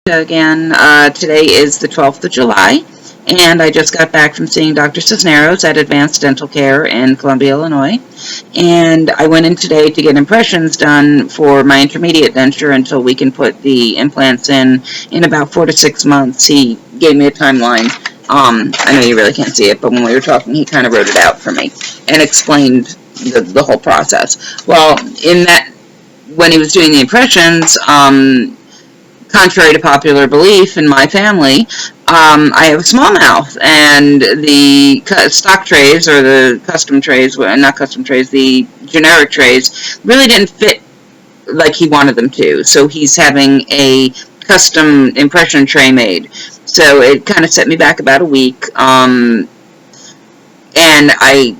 Again. Today is the 12th of July, and I just got back from seeing Dr. Cisnero's at Advanced Dental Care in Columbia, Illinois. And I went in today to get impressions done for my intermediate denture until we can put the implants in about 4 to 6 months. He gave me a timeline. I know you really can't see it, but when we were talking, he kind of wrote it out for me and explained the whole process. Well, when he was doing the impressions, contrary to popular belief in my family, I have a small mouth, and the stock trays, or the custom trays, not custom trays, the generic trays, really didn't fit like he wanted them to. So he's having a custom impression tray made. So it kind of set me back about a week. And I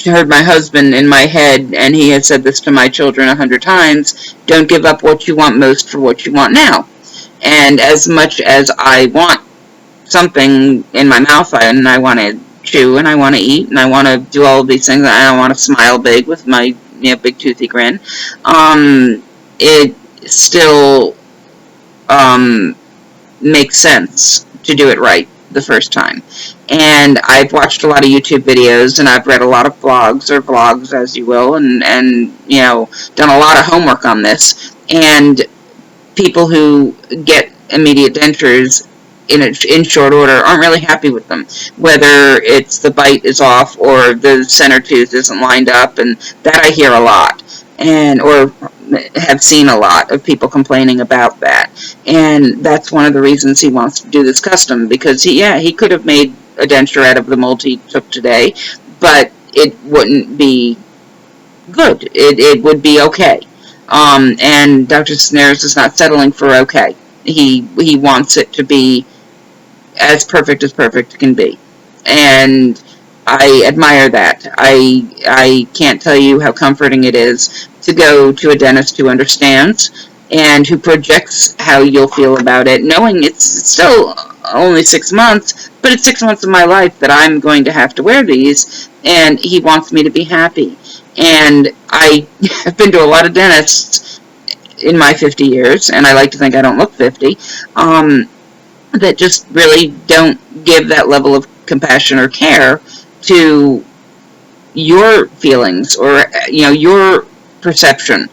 heard my husband in my head, and he has said this to my children 100 times, don't give up what you want most for what you want now. And as much as I want something in my mouth, and I want to chew, and I want to eat, and I want to do all of these things, and I want to smile big with my big toothy grin, it still makes sense to do it right the first time. And I've watched a lot of YouTube videos, and I've read a lot of blogs, or vlogs as you will, and done a lot of homework on this. And people who get immediate dentures in short order aren't really happy with them, whether it's the bite is off or the center tooth isn't lined up, and that I hear a lot, or have seen a lot of people complaining about that. And that's one of the reasons he wants to do this custom, because he could have made a denture out of the mold he took today, but it wouldn't be good. It would be okay. And Dr. Cisnero's is not settling for okay. He wants it to be as perfect can be. And I admire that. I can't tell you how comforting it is to go to a dentist who understands and who projects how you'll feel about it, knowing it's still only 6 months, but it's 6 months of my life that I'm going to have to wear these, and he wants me to be happy. And I have been to a lot of dentists in my 50 years, and I like to think I don't look 50, that just really don't give that level of compassion or care to your feelings or your perception.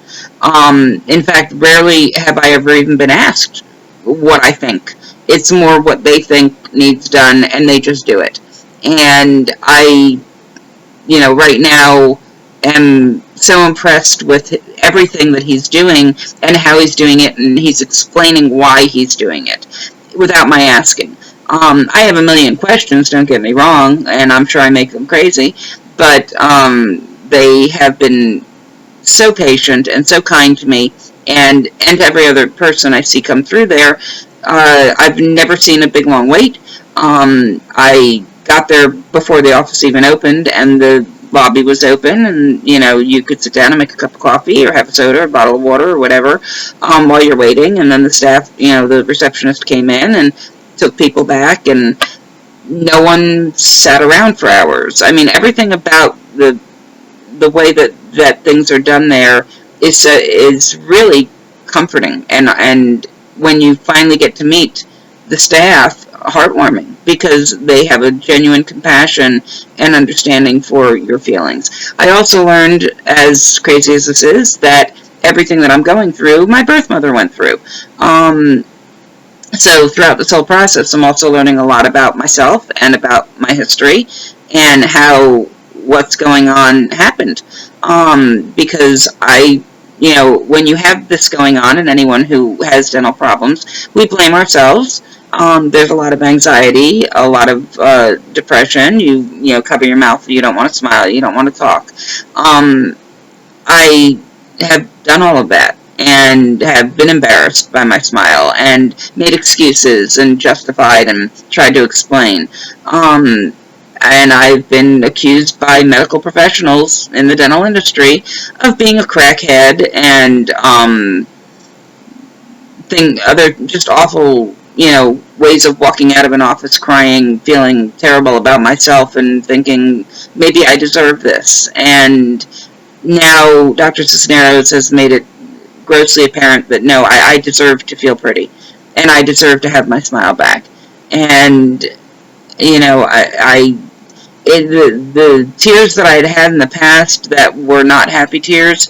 In fact, rarely have I ever even been asked what I think. It's more what they think needs done, and they just do it. And I, right now am so impressed with everything that he's doing and how he's doing it, and he's explaining why he's doing it without my asking. I have a million questions, don't get me wrong, and I'm sure I make them crazy, but they have been so patient and so kind to me, and to every other person I see come through there. I've never seen a big long wait. I got there before the office even opened, and the lobby was open, and you could sit down and make a cup of coffee or have a soda or a bottle of water or whatever while you're waiting. And then the staff, the receptionist came in and took people back, and no one sat around for hours. I mean, everything about the way that things are done there is really comforting, and when you finally get to meet the staff, heartwarming, because they have a genuine compassion and understanding for your feelings. I also learned, as crazy as this is, that everything that I'm going through, my birth mother went through. So throughout this whole process, I'm also learning a lot about myself and about my history and how what's going on happened. Because when you have this going on, and anyone who has dental problems, we blame ourselves. There's a lot of anxiety, a lot of depression. You cover your mouth, you don't want to smile, you don't want to talk. I have done all of that, and have been embarrassed by my smile, and made excuses, and justified, and tried to explain. And I've been accused by medical professionals in the dental industry of being a crackhead, and other just awful, ways of walking out of an office crying, feeling terrible about myself, and thinking maybe I deserve this. And now Dr. Cisneros has made it grossly apparent that no, I deserve to feel pretty. and I deserve to have my smile back. And, you know, the tears that I'd had in the past that were not happy tears,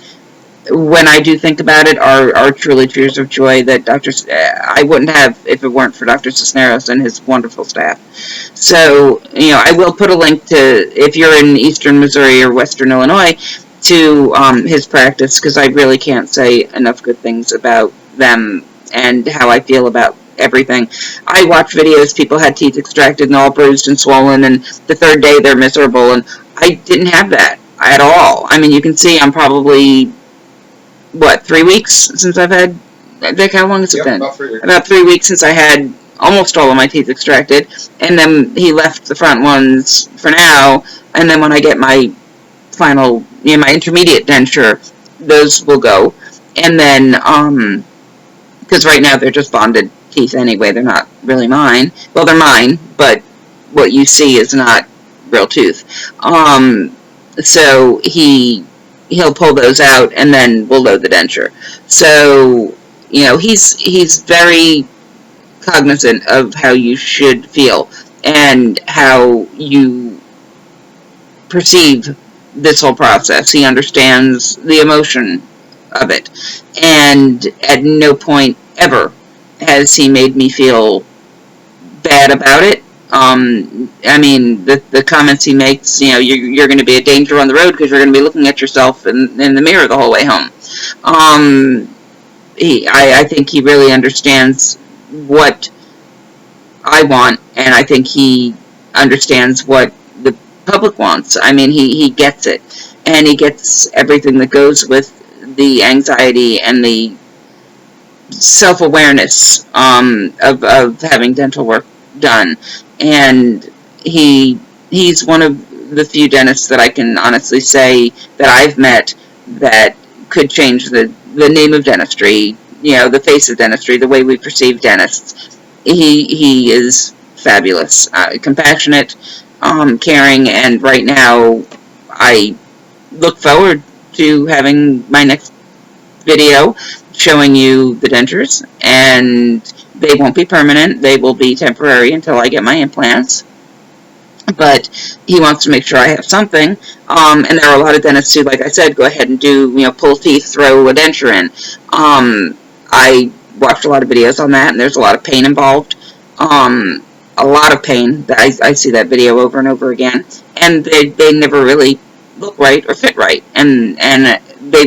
when I do think about it, are truly tears of joy that I wouldn't have if it weren't for Dr. Cisneros and his wonderful staff. So, you know, I will put a link to, if you're in eastern Missouri or western Illinois, to his practice, because I really can't say enough good things about them and how I feel about everything. I watch videos, people had teeth extracted and all bruised and swollen, and the third day they're miserable, and I didn't have that at all. I mean, you can see I'm probably, 3 weeks since I've had, Dick, how long has it been? About 3 weeks. About 3 weeks since I had almost all of my teeth extracted, and then he left the front ones for now, and then when I get my final, my intermediate denture, those will go. And then, because right now they're just bonded teeth anyway, they're not really mine. Well, they're mine, but what you see is not real tooth. So he'll pull those out, and then we'll load the denture. So, he's very cognizant of how you should feel and how you perceive this whole process. He understands the emotion of it, and at no point ever has he made me feel bad about it. I mean, the comments he makes, you're going to be a danger on the road because you're going to be looking at yourself in the mirror the whole way home. I think he really understands what I want, and I think he understands what the public wants. I mean, he gets it, and he gets everything that goes with the anxiety and the self-awareness of having dental work done. And he's one of the few dentists that I can honestly say that I've met that could change the name of dentistry, the face of dentistry, the way we perceive dentists. He is fabulous, compassionate, caring, and right now I look forward to having my next video showing you the dentures, and they won't be permanent. They will be temporary until I get my implants. But he wants to make sure I have something. And there are a lot of dentists who, like I said, go ahead and do, pull teeth, throw a denture in. I watched a lot of videos on that, and there's a lot of pain involved. A lot of pain. I see that video over and over again. And they never really look right or fit right. And they,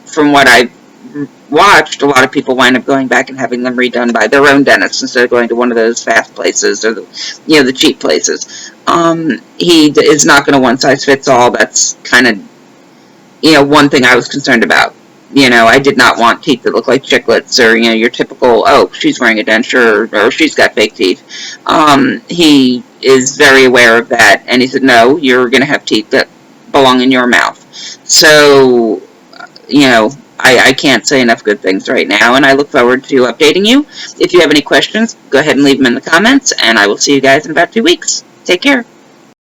from what I've watched, a lot of people wind up going back and having them redone by their own dentist instead of going to one of those fast places or the cheap places. He is not going to one size fits all. That's kind of one thing I was concerned about. I did not want teeth that look like chiclets or your typical, oh, she's wearing a denture or she's got fake teeth. He is very aware of that, and he said, no, you're going to have teeth that belong in your mouth. So I can't say enough good things right now, and I look forward to updating you. If you have any questions, go ahead and leave them in the comments, and I will see you guys in about 2 weeks. Take care.